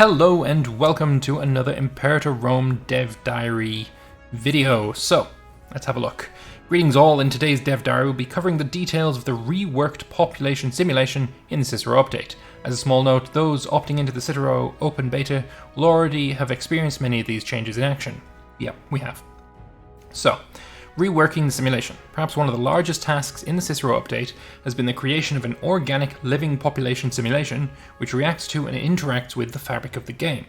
Hello and welcome to another Imperator Rome Dev Diary video. So, let's have a look. Greetings all, in today's Dev Diary we'll be covering the details of the reworked population simulation in the Cicero update. As a small note, those opting into the Cicero open beta will already have experienced many of these changes in action. Yep, we have. So, reworking the simulation. Perhaps one of the largest tasks in the Cicero update has been the creation of an organic living population simulation which reacts to and interacts with the fabric of the game.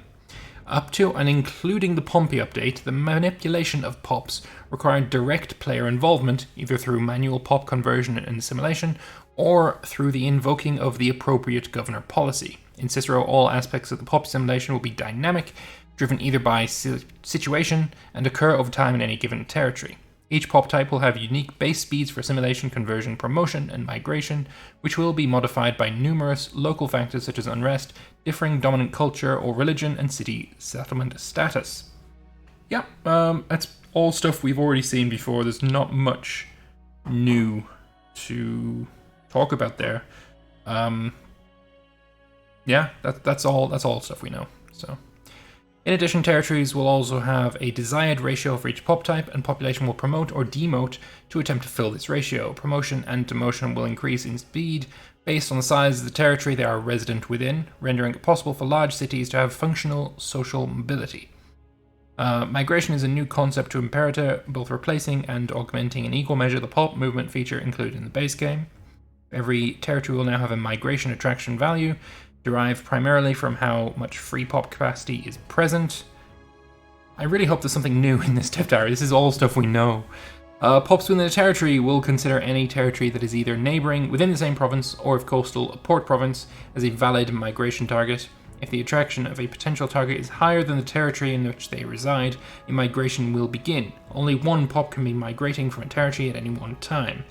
Up to and including the Pompey update, the manipulation of pops required direct player involvement, either through manual pop conversion and simulation, or through the invoking of the appropriate governor policy. In Cicero, all aspects of the pop simulation will be dynamic, driven either by situation, and occur over time in any given territory. Each pop type will have unique base speeds for assimilation, conversion, promotion, and migration, which will be modified by numerous local factors such as unrest, differing dominant culture or religion, and city settlement status. Yeah, that's all stuff we've already seen before. There's not much new to talk about there. Yeah, that's all stuff we know. So. In addition, territories will also have a desired ratio for each pop type, and population will promote or demote to attempt to fill this ratio. Promotion and demotion will increase in speed based on the size of the territory they are resident within, rendering it possible for large cities to have functional social mobility. Migration is a new concept to Imperator, both replacing and augmenting in equal measure the pop movement feature included in the base game. Every territory will now have a migration attraction value, derived primarily from how much free pop capacity is present. I really hope there's something new in this Dev Diary. This is all stuff we know. Pops within a territory will consider any territory that is either neighbouring within the same province or, if coastal, a port province as a valid migration target. If the attraction of a potential target is higher than the territory in which they reside, a migration will begin. Only one pop can be migrating from a territory at any one time.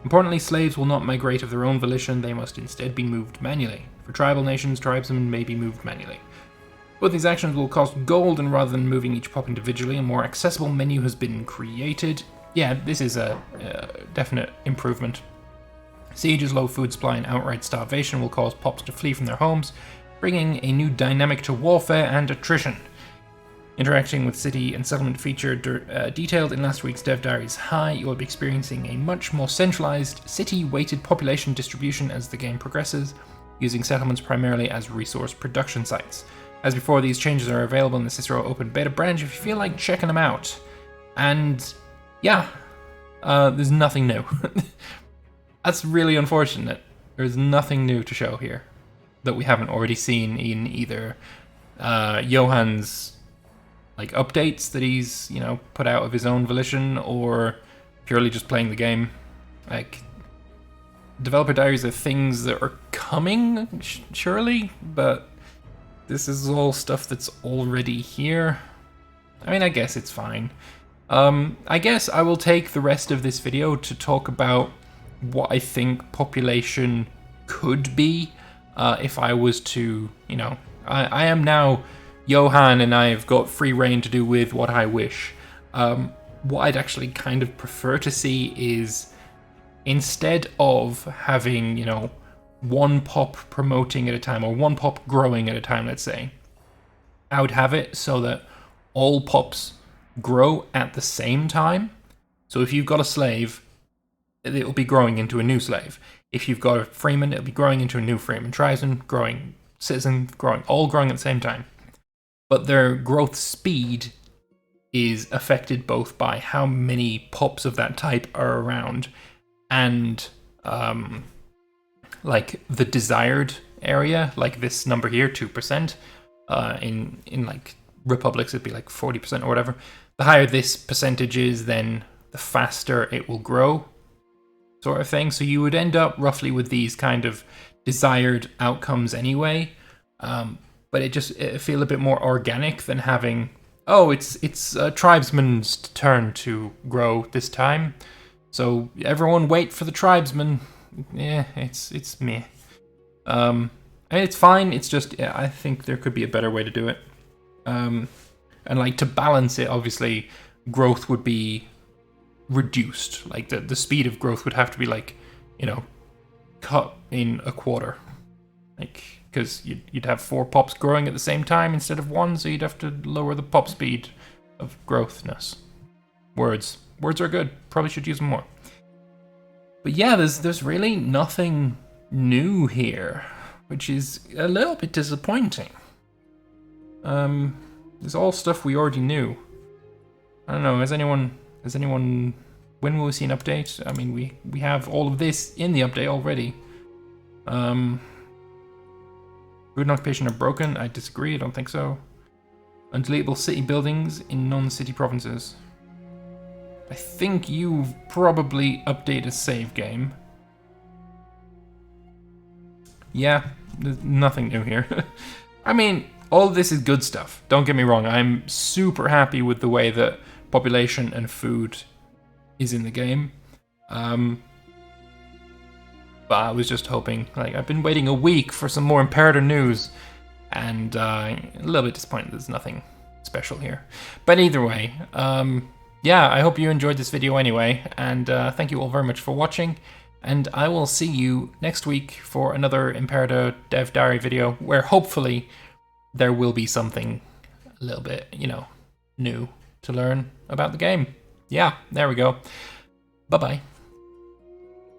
Importantly, slaves will not migrate of their own volition, they must instead be moved manually. For tribal nations, tribesmen may be moved manually. Both these actions will cost gold, and rather than moving each pop individually, a more accessible menu has been created. Yeah, this is a definite improvement. Sieges, low food supply, and outright starvation will cause pops to flee from their homes, bringing a new dynamic to warfare and attrition. Interacting with city and settlement feature detailed in last week's Dev Diary's High, you will be experiencing a much more centralized, city-weighted population distribution as the game progresses, using settlements primarily as resource production sites. As before, these changes are available in the Cicero Open Beta branch if you feel like checking them out. And yeah, there's nothing new. That's really unfortunate. There's nothing new to show here that we haven't already seen in either Johann's updates that he's, put out of his own volition, or purely just playing the game. Developer diaries are things that are coming, surely, but this is all stuff that's already here. I mean, I guess it's fine. I guess I will take the rest of this video to talk about what I think population could be if I was to, I am now Johann and I have got free reign to do with what I wish. What I'd actually kind of prefer to see is, instead of having, one pop promoting at a time, or one pop growing at a time, let's say, I would have it so that all pops grow at the same time. So if you've got a slave, it'll be growing into a new slave. If you've got a freeman, it'll be growing into a new freeman. Tribesman, growing. Citizen, growing. All growing at the same time. But their growth speed is affected both by how many pops of that type are around and the desired area, like this number here, 2%. In republics, it'd be 40% or whatever. The higher this percentage is, then the faster it will grow, sort of thing. So you would end up roughly with these kind of desired outcomes anyway. But it feel a bit more organic than having, it's a tribesman's turn to grow this time, so everyone wait for the tribesman. Yeah, it's meh. I mean, it's fine. It's just, I think there could be a better way to do it. And to balance it, obviously, growth would be reduced. The speed of growth would have to be cut in a quarter. because you'd have 4 pops growing at the same time instead of 1, so you'd have to lower the pop speed of growthness. Words are good. Probably should use them more. But yeah, there's really nothing new here, which is a little bit disappointing. It's all stuff we already knew. I don't know. Has anyone? When will we see an update? I mean, we have all of this in the update already. Food and occupation are broken. I disagree. I don't think so. Undeletable city buildings in non-city provinces. I think you've probably updated a save game. Yeah, there's nothing new here. I mean, all of this is good stuff. Don't get me wrong. I'm super happy with the way that population and food is in the game. But I was just hoping, like, I've been waiting a week for some more Imperator news, and a little bit disappointed there's nothing special here. But either way, yeah, I hope you enjoyed this video anyway, and thank you all very much for watching, and I will see you next week for another Imperator Dev Diary video, where hopefully there will be something a little bit, you know, new to learn about the game. Yeah, there we go. Bye-bye.